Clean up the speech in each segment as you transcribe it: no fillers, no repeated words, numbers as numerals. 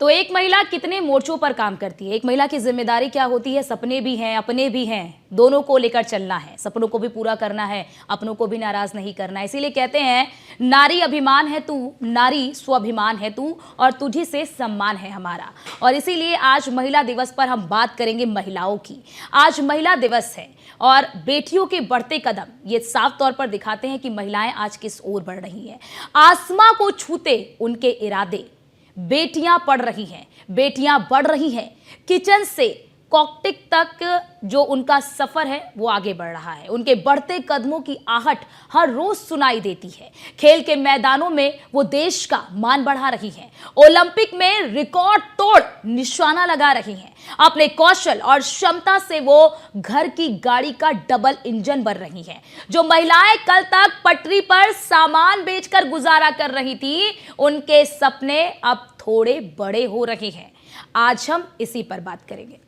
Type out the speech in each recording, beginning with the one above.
तो एक महिला कितने मोर्चों पर काम करती है, एक महिला की जिम्मेदारी क्या होती है। सपने भी हैं, अपने भी हैं, दोनों को लेकर चलना है। सपनों को भी पूरा करना है, अपनों को भी नाराज नहीं करना है। इसीलिए कहते हैं नारी अभिमान है तू, नारी स्वाभिमान है तू, और तुझी से सम्मान है हमारा। और इसीलिए आज महिला दिवस पर हम बात करेंगे महिलाओं की। आज महिला दिवस है और बेटियों के बढ़ते कदम ये साफ तौर पर दिखाते हैं कि महिलाएं आज किस ओर बढ़ रही हैं। आसमां को छूते उनके इरादे, बेटियां पढ़ रही हैं, बेटियां बढ़ रही हैं। किचन से कॉकटेल तक जो उनका सफर है वो आगे बढ़ रहा है। उनके बढ़ते कदमों की आहट हर रोज सुनाई देती है। खेल के मैदानों में वो देश का मान बढ़ा रही हैं। ओलंपिक में रिकॉर्ड तोड़ निशाना लगा रही हैं। अपने कौशल और क्षमता से वो घर की गाड़ी का डबल इंजन बन रही हैं। जो महिलाएं कल तक पटरी पर सामान बेचकर गुजारा कर रही थी, उनके सपने अब थोड़े बड़े हो रहे हैं। आज हम इसी पर बात करेंगे।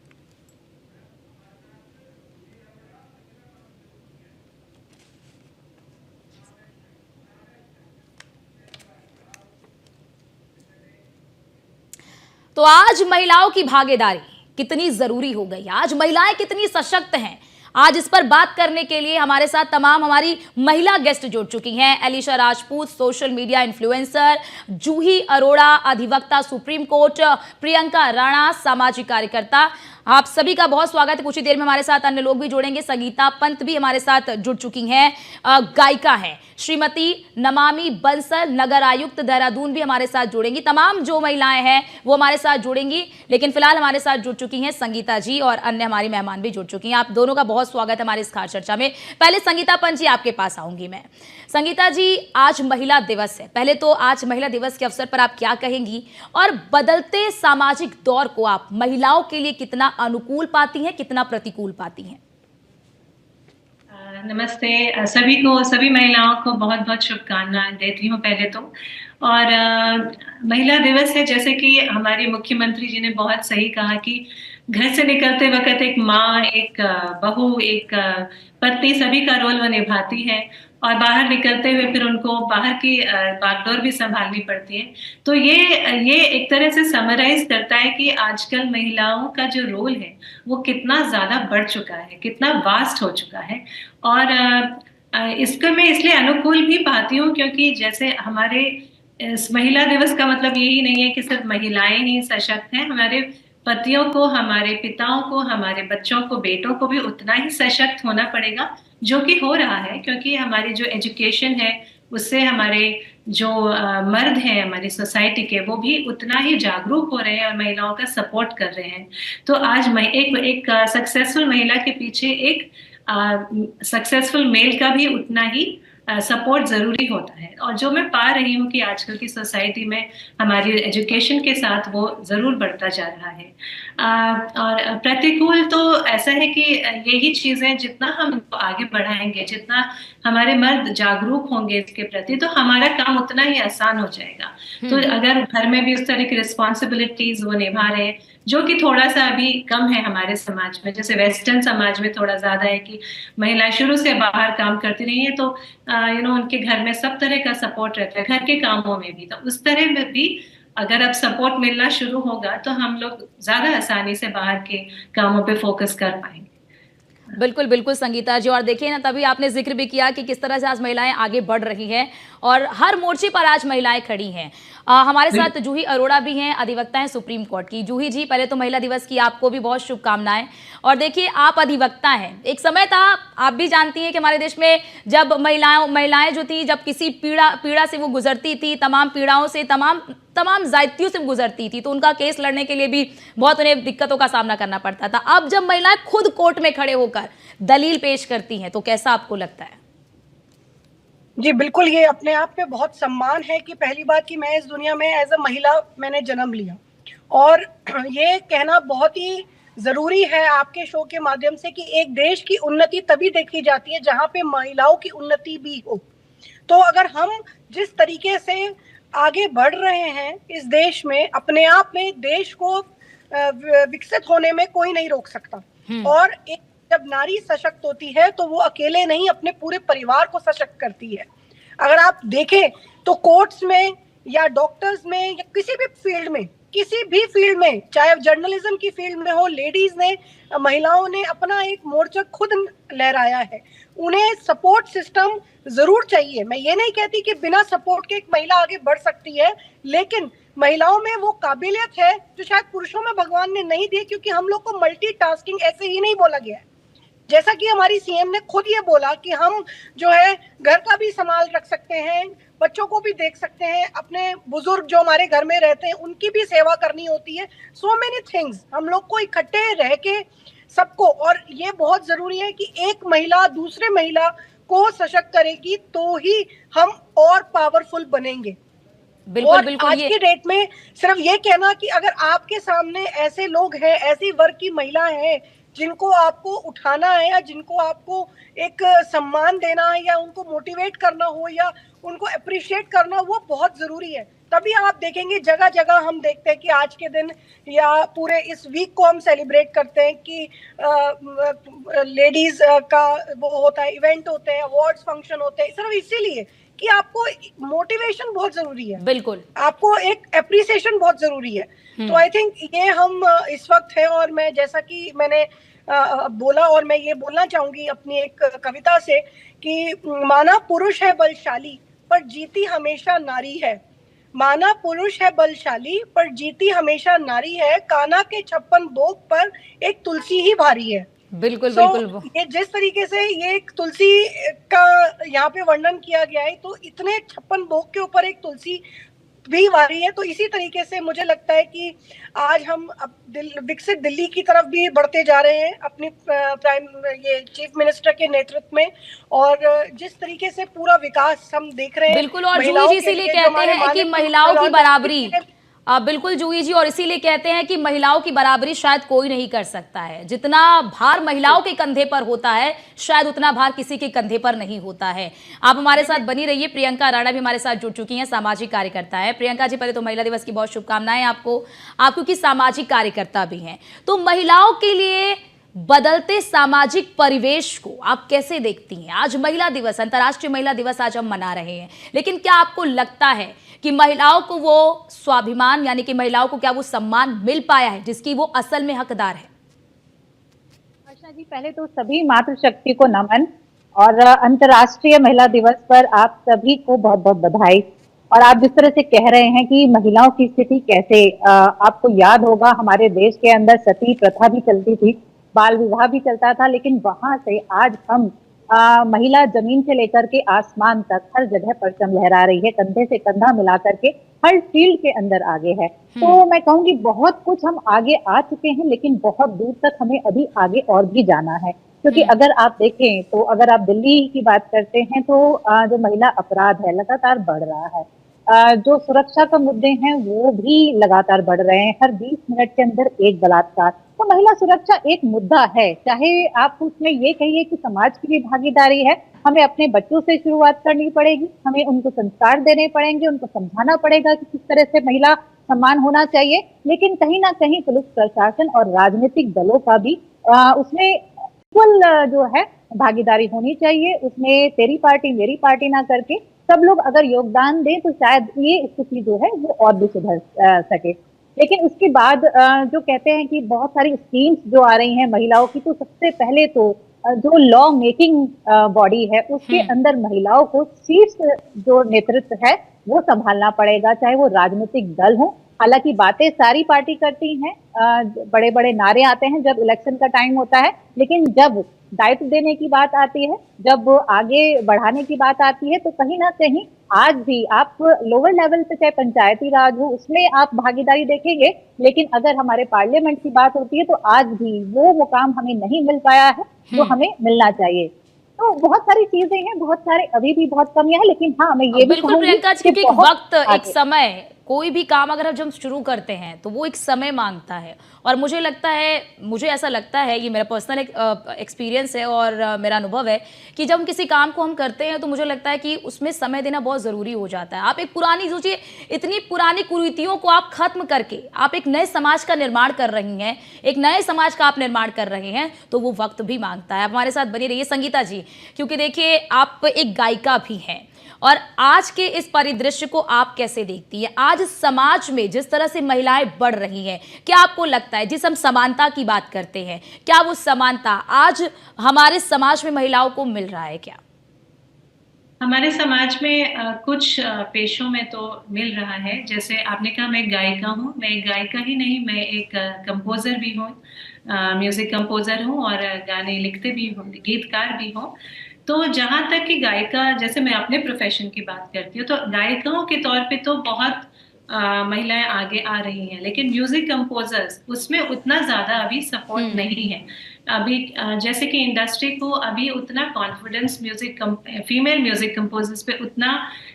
तो आज महिलाओं की भागीदारी कितनी जरूरी हो गई, आज महिलाएं कितनी सशक्त हैं, आज इस पर बात करने के लिए हमारे साथ तमाम हमारी महिला गेस्ट जुड़ चुकी हैं। Alisha Rajput, social media influencer; Juhi Arora, अधिवक्ता सुप्रीम कोर्ट; प्रियंका राणा, सामाजिक कार्यकर्ता। आप सभी का बहुत स्वागत है। कुछ ही देर में हमारे साथ अन्य लोग भी जुड़ेंगे। संगीता पंत भी हमारे साथ जुड़ चुकी हैं, गायिका हैं। श्रीमती नमामि बंसल, नगर आयुक्त देहरादून, भी हमारे साथ जुड़ेंगी। तमाम जो महिलाएं हैं वो हमारे साथ जुड़ेंगी, लेकिन फिलहाल हमारे साथ जुड़ चुकी हैं संगीता जी और अन्य हमारी मेहमान भी जुड़ चुकी हैं। आप दोनों का बहुत स्वागत है हमारी इस खास चर्चा में। पहले संगीता पंत जी, आपके पास आऊंगी मैं। संगीता जी, आज महिला दिवस है। पहले तो आज महिला दिवस के अवसर पर आप क्या कहेंगी, और बदलते सामाजिक दौर को आप महिलाओं के लिए कितना अनुकूल पाती हैं, कितना प्रतिकूल पाती हैं? नमस्ते सभी को, सभी महिलाओं को बहुत बहुत शुभकामनाएं देती हूँ पहले तो। और महिला दिवस है, जैसे कि हमारे मुख्यमंत्री जी ने बहुत सही कहा कि घर से निकलते वक्त एक माँ, एक बहू, एक पत्नी, सभी का रोल वो निभाती है, और बाहर निकलते हुए फिर उनको बाहर की बागडोर भी संभालनी पड़ती है। तो ये एक तरह से समराइज करता है कि आजकल महिलाओं का जो रोल है वो कितना ज्यादा बढ़ चुका है, कितना वास्ट हो चुका है। और इसको मैं इसलिए अनुकूल भी पाती हूँ क्योंकि जैसे हमारे इस महिला दिवस का मतलब यही नहीं है कि सिर्फ महिलाएं ही सशक्त हैं। हमारे पतियों को, हमारे पिताओं को, हमारे बच्चों को, बेटों को भी उतना ही सशक्त होना पड़ेगा, जो कि हो रहा है। क्योंकि हमारी जो एजुकेशन है उससे हमारे जो मर्द हैं हमारी सोसाइटी के, वो भी उतना ही जागरूक हो रहे हैं और महिलाओं का सपोर्ट कर रहे हैं। तो आज एक सक्सेसफुल महिला के पीछे एक सक्सेसफुल मेल का भी उतना ही सपोर्ट जरूरी होता है। और जो मैं पा रही हूँ कि आजकल की सोसाइटी में हमारी एजुकेशन के साथ वो जरूर बढ़ता जा रहा है। और प्रतिकूल तो ऐसा है कि यही चीजें जितना हम आगे बढ़ाएंगे, जितना हमारे मर्द जागरूक होंगे इसके प्रति, तो हमारा काम उतना ही आसान हो जाएगा। तो अगर घर में भी उस तरह की रिस्पॉन्सिबिलिटीज वो निभा रहे हैं, जो कि थोड़ा सा अभी कम है हमारे समाज में, जैसे वेस्टर्न समाज में थोड़ा ज्यादा है कि महिलाएं शुरू से बाहर काम करती रही है, तो उनके घर में सब तरह का सपोर्ट रहता है, घर के कामों में भी। तो उस तरह में भी अगर अब सपोर्ट मिलना शुरू होगा तो हम लोग ज्यादा आसानी से बाहर के कामों पे फोकस कर पाएंगे। बिल्कुल बिल्कुल संगीता जी, और देखिए ना, तभी आपने जिक्र भी किया कि किस तरह से आज महिलाएं आगे बढ़ रही हैं और हर मोर्चे पर आज महिलाएं खड़ी हैं। हमारे साथ जूही अरोड़ा भी हैं, अधिवक्ता हैं सुप्रीम कोर्ट की। जूही जी, पहले तो महिला दिवस की आपको भी बहुत शुभकामनाएं। और देखिए, आप अधिवक्ता हैं। एक समय था, आप भी जानती हैं कि हमारे देश में जब महिलाएं जो थी, जब किसी पीड़ा से वो गुजरती थी, तमाम पीड़ाओं से, तमाम जायतियों से गुजरती थी, तो उनका केस लड़ने के लिए भी बहुत उन्हें दिक्कतों का सामना करना पड़ता था। अब जब महिलाएं खुद कोर्ट में खड़े होकर दलील पेश करती हैं, तो कैसा आपको लगता है? जी बिल्कुल, ये अपने आप में बहुत सम्मान है कि पहली बात कि मैं इस दुनिया में एज अ महिला मैंने जन्म लिया। और ये कहना बहुत ही जरूरी है आपके शो के माध्यम से कि एक देश की उन्नति तभी देखी जाती है जहां पे महिलाओं की उन्नति भी हो। तो अगर हम जिस तरीके से आगे बढ़ रहे हैं इस देश में, अपने आप में देश को विकसित होने में कोई नहीं रोक सकता। और एक जब नारी सशक्त होती है तो वो अकेले नहीं, अपने पूरे परिवार को सशक्त करती है। अगर आप देखें तो कोर्ट्स में या डॉक्टर्स में या किसी भी फील्ड में किसी भी फील्ड में, चाहे जर्नलिज्म की फील्ड में हो, लेडीज ने, महिलाओं ने अपना एक मोर्चा खुद लहराया है। उन्हें सपोर्ट सिस्टम जरूर चाहिए। मैं ये नहीं कहती कि बिना सपोर्ट के एक महिला आगे बढ़ सकती है, लेकिन महिलाओं में वो काबिलियत है जो शायद पुरुषों में भगवान ने नहीं दी, क्योंकि हम लोग को मल्टीटास्किंग ऐसे ही नहीं बोला गया है। जैसा कि हमारी सीएम ने खुद ये बोला कि हम जो है घर का भी संभाल रख सकते हैं, बच्चों को भी देख सकते हैं, अपने बुजुर्ग जो हमारे घर में रहते हैं उनकी भी सेवा करनी होती है। सो मेनी थिंग्स, हम लोग को इकट्ठे रह के सबको, और ये बहुत जरूरी है कि एक महिला दूसरे महिला को सशक्त करेगी तो ही हम और पावरफुल बनेंगे। बिल्कुल और बिल्कुल। आज की डेट में सिर्फ ये कहना कि अगर आपके सामने ऐसे लोग हैं, ऐसी वर्ग की महिलाएं हैं जिनको आपको उठाना है या जिनको आपको एक सम्मान देना है या उनको मोटिवेट करना हो या उनको अप्रिशिएट करना, वो बहुत जरूरी है। तभी आप देखेंगे जगह जगह हम देखते हैं कि आज के दिन या पूरे इस वीक को हम सेलिब्रेट करते हैं कि लेडीज का वो होता है, इवेंट होते हैं, अवार्ड्स फंक्शन होते हैं, सिर्फ इसीलिए कि आपको मोटिवेशन बहुत जरूरी है, बिल्कुल आपको एक एप्रिसिएशन बहुत जरूरी है। तो आई थिंक ये हम इस वक्त है, और मैं जैसा कि मैंने बोला और मैं ये बोलना चाहूंगी अपनी एक कविता से कि माना पुरुष है बलशाली पर जीती हमेशा नारी है, माना पुरुष है बलशाली पर जीती हमेशा नारी है, कान्हा के 56 भोग पर एक तुलसी ही भारी है। बिल्कुल बिल्कुल। ये जिस तरीके से ये एक तुलसी का यहाँ पे वर्णन किया गया है, तो इतने 56 भोग के ऊपर एक तुलसी भी भारी है। तो इसी तरीके से मुझे लगता है कि आज हम अब विकसित दिल्ली की तरफ भी बढ़ते जा रहे हैं अपनी ये चीफ मिनिस्टर के नेतृत्व में, और जिस तरीके से पूरा विकास हम देख रहे हैं। बिल्कुल, और जूही जी इसीलिए कहते हैं कि महिलाओं की बराबरी, बिल्कुल जूही जी, और इसीलिए कहते हैं कि महिलाओं की बराबरी शायद कोई नहीं कर सकता है। जितना भार महिलाओं के कंधे पर होता है शायद उतना भार किसी के कंधे पर नहीं होता है। आप हमारे साथ बनी रहिए। प्रियंका राणा भी हमारे साथ जुड़ चुकी हैं, सामाजिक कार्यकर्ता है। प्रियंका जी, पहले तो महिला दिवस की बहुत शुभकामनाएं आपको, आप क्योंकि सामाजिक कार्यकर्ता भी हैं। तो महिलाओं के लिए बदलते सामाजिक परिवेश को आप कैसे देखती हैं? आज महिला दिवस, अंतर्राष्ट्रीय महिला दिवस आज हम मना रहे हैं, लेकिन क्या आपको लगता है कि महिलाओं को वो स्वाभिमान, यानी कि महिलाओं को क्या वो सम्मान मिल पाया है जिसकी वो असल में हकदार है? आशा जी, पहले तो सभी मातृशक्ति को नमन, और अंतर्राष्ट्रीय महिला दिवस पर आप सभी को बहुत बहुत बधाई। और आप जिस तरह से कह रहे हैं कि महिलाओं की स्थिति कैसे, आपको याद होगा हमारे देश के अंदर सती प्रथा भी चलती थी, बाल विवाह भी चलता था, लेकिन वहां से आज हम महिला जमीन से लेकर के आसमान तक हर जगह परचम लहरा रही है, कंधे से कंधा मिला करके हर फील्ड के अंदर आगे है। तो मैं कहूंगी बहुत कुछ हम आगे आ चुके हैं, लेकिन बहुत दूर तक हमें अभी आगे और भी जाना है। क्योंकि अगर आप देखें तो अगर आप दिल्ली की बात करते हैं तो जो महिला अपराध है लगातार बढ़ रहा है, जो सुरक्षा का मुद्दे हैं वो भी लगातार बढ़ रहे हैं। हर 20 मिनट के अंदर एक बलात्कार। तो महिला सुरक्षा एक मुद्दा है, चाहे आप उसमें ये कहिए कि समाज की भी भागीदारी है, हमें अपने बच्चों से शुरुआत करनी पड़ेगी, हमें उनको संस्कार देने पड़ेंगे, उनको समझाना पड़ेगा कि किस तरह से महिला सम्मान होना चाहिए। लेकिन कहीं ना कहीं पुलिस प्रशासन और राजनीतिक दलों का भी उसमें इक्वल जो है भागीदारी होनी चाहिए। उसमें तेरी पार्टी मेरी पार्टी ना करके सब लोग अगर योगदान दें तो शायद ये स्थिति जो है वो और भी सुधर सके। लेकिन उसके बाद जो कहते हैं कि बहुत सारी स्कीम्स जो आ रही हैं महिलाओं की, तो सबसे पहले तो जो लॉ मेकिंग बॉडी है उसके अंदर महिलाओं को शीर्ष जो नेतृत्व है वो संभालना पड़ेगा, चाहे वो राजनीतिक दल हो। हालांकि बातें सारी पार्टी करती हैं, बड़े बड़े नारे आते हैं जब इलेक्शन का टाइम होता है, लेकिन जब दायित्व देने की बात आती है, जब आगे बढ़ाने की बात आती है, तो कहीं ना कहीं आज भी आप लोअर लेवल पे चाहे पंचायती राज हो उसमें आप भागीदारी देखेंगे, लेकिन अगर हमारे पार्लियामेंट की बात होती है तो आज भी वो मुकाम हमें नहीं मिल पाया है जो हमें मिलना चाहिए। तो बहुत सारी चीजें हैं, बहुत सारे अभी भी बहुत कमियां हैं, लेकिन हाँ मैं ये भी बिल्कुल प्रियंका जी, क्योंकि एक वक्त, एक समय, कोई भी काम अगर हम शुरू करते हैं तो वो एक समय मांगता है। और मुझे लगता है, मुझे ऐसा लगता है, ये मेरा पर्सनल एक्सपीरियंस है और मेरा अनुभव है कि जब हम किसी काम को हम करते हैं तो मुझे लगता है कि उसमें समय देना बहुत ज़रूरी हो जाता है। आप एक पुरानी, सोचिए इतनी पुरानी कुरीतियों को आप खत्म करके आप एक नए समाज का निर्माण कर रही हैं, एक नए समाज का आप निर्माण कर रहे हैं, तो वो वक्त भी मांगता है। आप हमारे साथ बनी रहिए संगीता जी, क्योंकि देखिए आप एक गायिका भी हैं और आज के इस परिदृश्य को आप कैसे देखती हैं? आज समाज में जिस तरह से महिलाएं बढ़ रही हैं, क्या आपको लगता है, जिस हम समानता की बात करते हैं, क्या वो समानता आज हमारे समाज में महिलाओं को मिल रहा है क्या? हमारे समाज में कुछ पेशों में तो मिल रहा है। जैसे आपने कहा, मैं गायिका हूँ। मैं एक गायिका ही नहीं, मैं एक कंपोजर भी हूँ, म्यूजिक कंपोजर हूँ और गाने लिखते भी हूँ, गीतकार भी हूँ। तो जहाँ तक कि गायिका, जैसे मैं अपने प्रोफेशन की बात करती हूँ, तो गायिकाओं के तौर पे तो बहुत महिलाएं आगे आ रही हैं, लेकिन म्यूजिक कंपोजर्स उसमें उतना ज्यादा अभी सपोर्ट नहीं है। अभी जैसे कि इंडस्ट्री को अभी उतना कॉन्फिडेंस फीमेल म्यूजिक कंपोजर्स पे उतना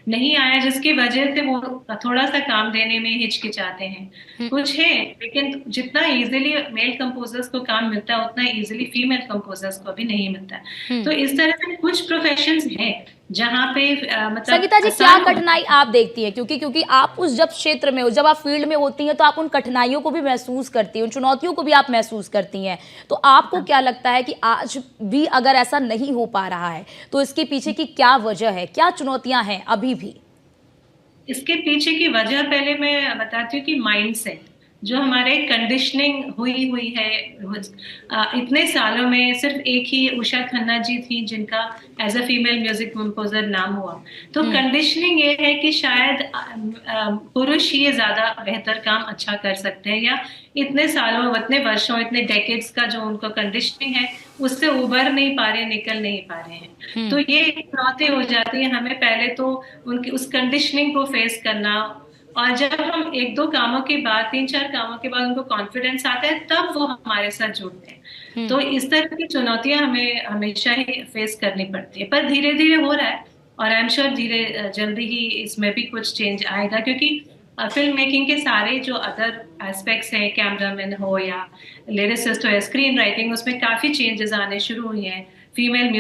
नहीं आया, जिसकी वजह से वो थोड़ा सा काम देने में हिचकिचाते हैं। कुछ है, लेकिन जितना इजीली मेल कंपोजर्स को काम मिलता है उतना इजीली फीमेल कंपोजर्स को अभी नहीं मिलता है। तो इस तरह से कुछ प्रोफेशंस हैं जहाँ पे मतलब संगीता जी, क्या कठिनाई आप देखती हैं? क्योंकि आप उस जब क्षेत्र में हो, जब आप फील्ड में होती हैं, तो आप उन कठिनाइयों को भी महसूस करती हैं, उन चुनौतियों को भी आप महसूस करती हैं। तो आपको क्या लगता है कि आज भी अगर ऐसा नहीं हो पा रहा है तो इसके पीछे की क्या वजह है, क्या चुनौतियां हैं अभी भी? इसके पीछे की वजह पहले मैं बताती हूँ कि माइंडसेट, जो हमारे कंडीशनिंग हुई है इतने सालों में। सिर्फ एक ही उषा खन्ना जी थी जिनका as a female music composer नाम हुआ। तो कंडीशनिंग ये है कि शायद पुरुष ही ज्यादा बेहतर काम अच्छा कर सकते हैं, या इतने सालों, इतने वर्षों, इतने डेकेड्स का जो उनका कंडीशनिंग है उससे उबर नहीं पा रहे, निकल नहीं पा रहे हैं। तो ये चुनौती हो जाती है हमें पहले तो उनकी उस कंडीशनिंग को फेस करना। और जब हम एक दो कामों के बाद, तीन चार कामों के बाद उनको कॉन्फिडेंस आता है, तब वो हमारे साथ जुड़ते हैं। तो इस तरह की चुनौतियां हमें हमेशा ही फेस करनी पड़ती है, पर धीरे धीरे हो रहा है और आई एम श्योर जल्दी ही इसमें भी कुछ चेंज आएगा। क्योंकि फिल्म मेकिंग के सारे जो अदर एस्पेक्ट्स हैं, कैमरामैन हो या लिरिसिस्ट हो या स्क्रीन राइटिंग, उसमें काफी चेंजेस आने शुरू हुए हैं। फीमेल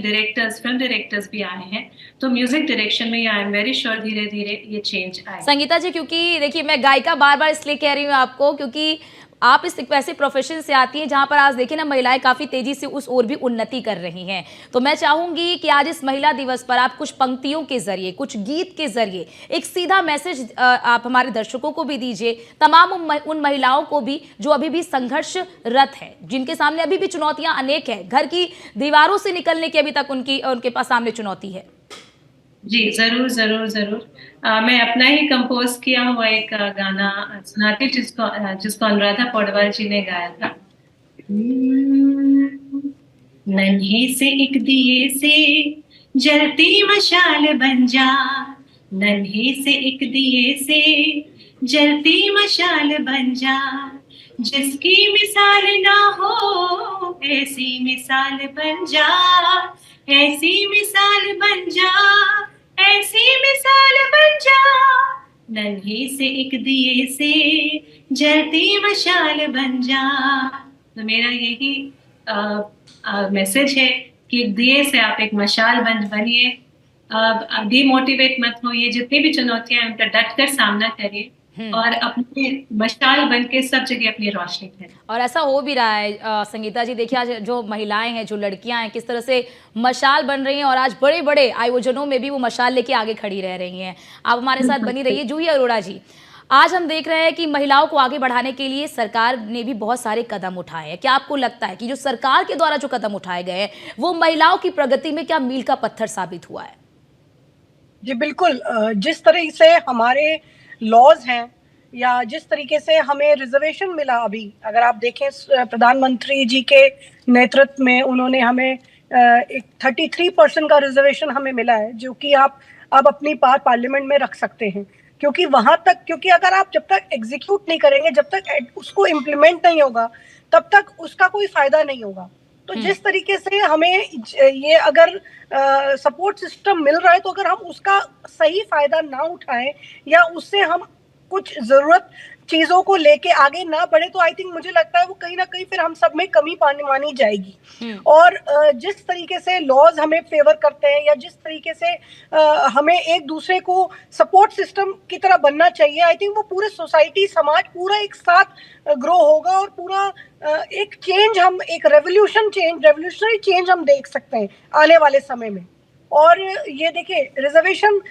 डायरेक्टर्स, फिल्म डायरेक्टर्स भी आए हैं। तो म्यूजिक डायरेक्शन में आई एम वेरी श्योर धीरे धीरे ये चेंज आए। संगीता जी, क्योंकि देखिए, मैं गायिका बार बार इसलिए कह रही हूँ आपको, क्योंकि आप इस ऐसे प्रोफेशन से आती हैं जहां पर आज देखिए ना, महिलाएं काफी तेजी से उस ओर भी उन्नति कर रही हैं। तो मैं चाहूंगी कि आज इस महिला दिवस पर आप कुछ पंक्तियों के जरिए, कुछ गीत के जरिए एक सीधा मैसेज आप हमारे दर्शकों को भी दीजिए, तमाम उन महिलाओं को भी जो अभी भी संघर्षरत है, जिनके सामने अभी भी चुनौतियां अनेक है, घर की दीवारों से निकलने की अभी तक उनके पास सामने चुनौती है। जी जरूर जरूर जरूर। मैं अपना ही कंपोज किया हुआ एक गाना सुनाती, जिसको अनुराधा पौडवाल जी ने गाया था। नन्हे से एक दिए से जलती मशाल बन जा, नन्हे से एक दिए से जलती मशाल बन जा, जिसकी मिसाल ना हो ऐसी मिसाल बन जा, ऐसी मिसाल बन जा, ऐसी मिसाल बन जा, नन्हे से एक दिए से जलती मशाल बन जा। तो मेरा यही मैसेज है कि दिए से आप एक मशाल बनिए, डिमोटिवेट मत होइए, जितनी भी चुनौतियां हैं उनका डट कर सामना करिए और अपनी मशाल बन के सब जगह अपनी रोशनी करें। और ऐसा हो भी रहा है संगीता जी। देखिए, आज जो महिलाएं हैं, जो लड़कियां हैं, किस तरह से मशाल बन रही हैं और आज बड़े बड़े आयोजनों में भी वो मशाल लेके आगे खड़ी रह रही हैं। आप हमारे साथ बनी रहिए। जूही अरोड़ा जी, आज हम देख रहे हैं कि महिलाओं को आगे बढ़ाने के लिए सरकार ने भी बहुत सारे कदम उठाए हैं। क्या आपको लगता है कि जो सरकार के द्वारा जो कदम उठाए गए हैं वो महिलाओं की प्रगति में क्या मील का पत्थर साबित हुआ है? जी बिल्कुल। जिस तरह से हमारे लॉज हैं या जिस तरीके से हमें रिजर्वेशन मिला, अभी अगर आप देखें प्रधानमंत्री जी के नेतृत्व में उन्होंने हमें एक 33% का रिजर्वेशन हमें मिला है, जो कि आप अब अपनी पार्लियामेंट में रख सकते हैं। क्योंकि वहां तक, क्योंकि अगर आप जब तक एग्जीक्यूट नहीं करेंगे, जब तक उसको इम्प्लीमेंट नहीं होगा, तब तक उसका कोई फायदा नहीं होगा। तो जिस तरीके से हमें ये अगर सपोर्ट सिस्टम मिल रहा है, तो अगर हम उसका सही फायदा ना उठाएं या उससे हम कुछ जरूरत चीजों को लेके आगे ना बढ़े, तो आई थिंक मुझे लगता है वो कहीं ना कहीं फिर हम सब में कमी मानी जाएगी। और जिस तरीके से लॉज हमें फेवर करते हैं या जिस तरीके से हमें एक दूसरे को सपोर्ट सिस्टम की तरह बनना चाहिए, आई थिंक वो पूरे सोसाइटी, समाज पूरा एक साथ ग्रो होगा और पूरा एक चेंज, हम एक रेवोल्यूशनरी चेंज हम देख सकते हैं आने वाले समय में। और ये देखिए रिजर्वेशन,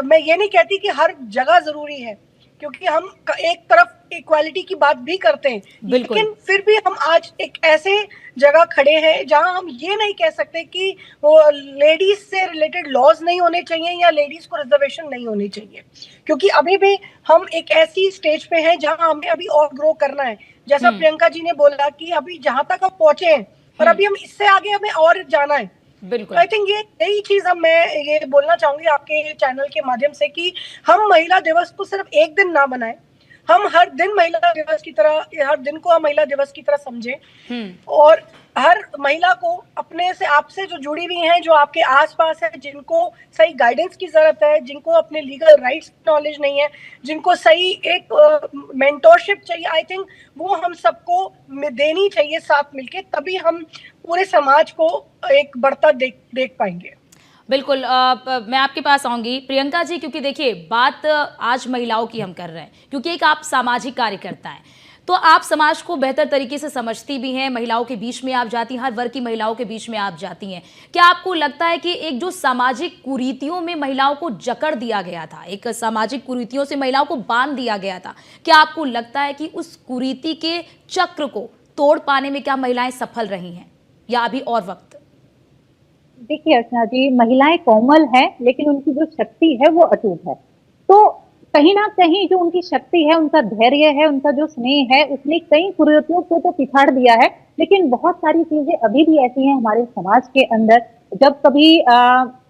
मैं ये नहीं कहती कि हर जगह जरूरी है, क्योंकि हम एक तरफ इक्वालिटी की बात भी करते हैं, लेकिन फिर भी हम आज एक ऐसे जगह खड़े हैं जहां हम ये नहीं कह सकते कि वो लेडीज से रिलेटेड लॉज नहीं होने चाहिए या लेडीज को रिजर्वेशन नहीं होनी चाहिए, क्योंकि अभी भी हम एक ऐसी स्टेज पे हैं जहां हमें अभी और ग्रो करना है। जैसा प्रियंका जी ने बोला कि अभी जहां तक हम पहुंचे हैं, पर अभी हम इससे आगे हमें और जाना है। बिल्कुल। आई थिंक ये यही चीज मैं ये बोलना चाहूंगी आपके चैनल के माध्यम से कि हम महिला दिवस को सिर्फ एक दिन ना बनाएं, हम हर दिन महिला दिवस की तरह, हर दिन को हम महिला दिवस की तरह समझें, और हर महिला को अपने से, आपसे जो जुड़ी हुई हैं, जो आपके आसपास है, जिनको सही गाइडेंस की जरूरत है, जिनको अपने लीगल राइट्स नॉलेज नहीं है, जिनको सही एक मेंटोरशिप चाहिए, आई थिंक वो हम सबको देनी चाहिए साथ मिलके, तभी हम पूरे समाज को एक बढ़ता देख पाएंगे। बिल्कुल। मैं आपके पास आऊंगी प्रियंका जी, क्योंकि देखिए बात आज महिलाओं की हम कर रहे हैं, क्योंकि एक आप सामाजिक कार्यकर्ता हैं, तो आप समाज को बेहतर तरीके से समझती भी हैं, महिलाओं के बीच में आप जाती हैं, हर वर्ग की महिलाओं के बीच में आप जाती हैं। क्या आपको लगता है कि एक जो सामाजिक कुरीतियों में महिलाओं को जकड़ दिया गया था, एक सामाजिक कुरीतियों से महिलाओं को बांध दिया गया था, क्या आपको लगता है कि उस कुरीति के चक्र को तोड़ पाने में क्या महिलाएं सफल रही हैं, या अभी और वक्त? देखिए अर्चना जी, महिलाएं कोमल हैं, लेकिन उनकी जो शक्ति है वो अटूट है। तो कहीं ना कहीं जो उनकी शक्ति है, उनका धैर्य है, उनका जो स्नेह है, उसने कई कुरीतियों को तो पिछाड़ दिया है। लेकिन बहुत सारी चीजें अभी भी ऐसी हैं हमारे समाज के अंदर, जब कभी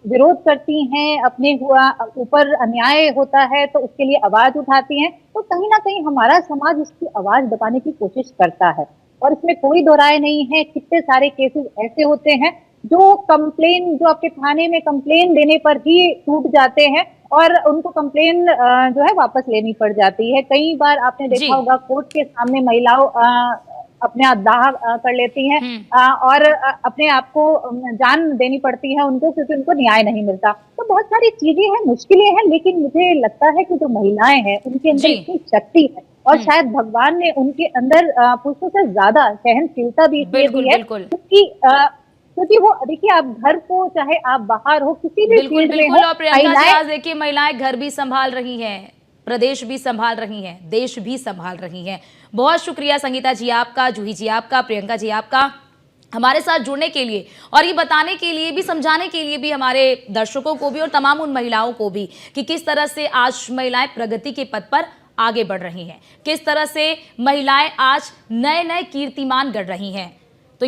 विरोध करती हैं, अपने हुआ ऊपर अन्याय होता है तो उसके लिए आवाज उठाती हैं, तो कहीं ना कहीं हमारा समाज उसकी आवाज दबाने की कोशिश करता है। और इसमें कोई दो राय नहीं है। कितने सारे केसेस ऐसे होते हैं जो कंप्लेन, जो आपके थाने में कंप्लेन देने पर ही टूट जाते हैं और उनको कंप्लेन जो है वापस लेनी पड़ जाती है। कई बार आपने देखा होगा कोर्ट के सामने महिलाओं अपने आप दाह कर लेती हैं और अपने आप को जान देनी पड़ती है उनको, क्योंकि उनको न्याय नहीं मिलता। तो बहुत सारी चीजें हैं, मुश्किलें हैं, लेकिन मुझे लगता है कि जो महिलाएं हैं उनके अंदर इतनी शक्ति है, और शायद भगवान ने उनके अंदर पुरुषों से ज्यादा सहनशीलता भी दी है, क्योंकि वो देखिए, आप घर को, चाहे आप बाहर हो, किसी भी फील्ड में हो, और प्रियंका जी आज देखिए महिलाएं घर भी संभाल रही हैं, प्रदेश भी संभाल रही हैं, देश भी संभाल रही हैं। बहुत शुक्रिया संगीता जी आपका, जूही जी आपका, प्रियंका जी आपका, हमारे साथ जुड़ने के लिए और ये बताने के लिए भी, समझाने के लिए भी हमारे दर्शकों को भी और तमाम उन महिलाओं को भी कि किस तरह से आज महिलाएं प्रगति के पथ पर आगे बढ़ रही हैं, किस तरह से महिलाएं आज नए नए कीर्तिमान गढ़ रही हैं।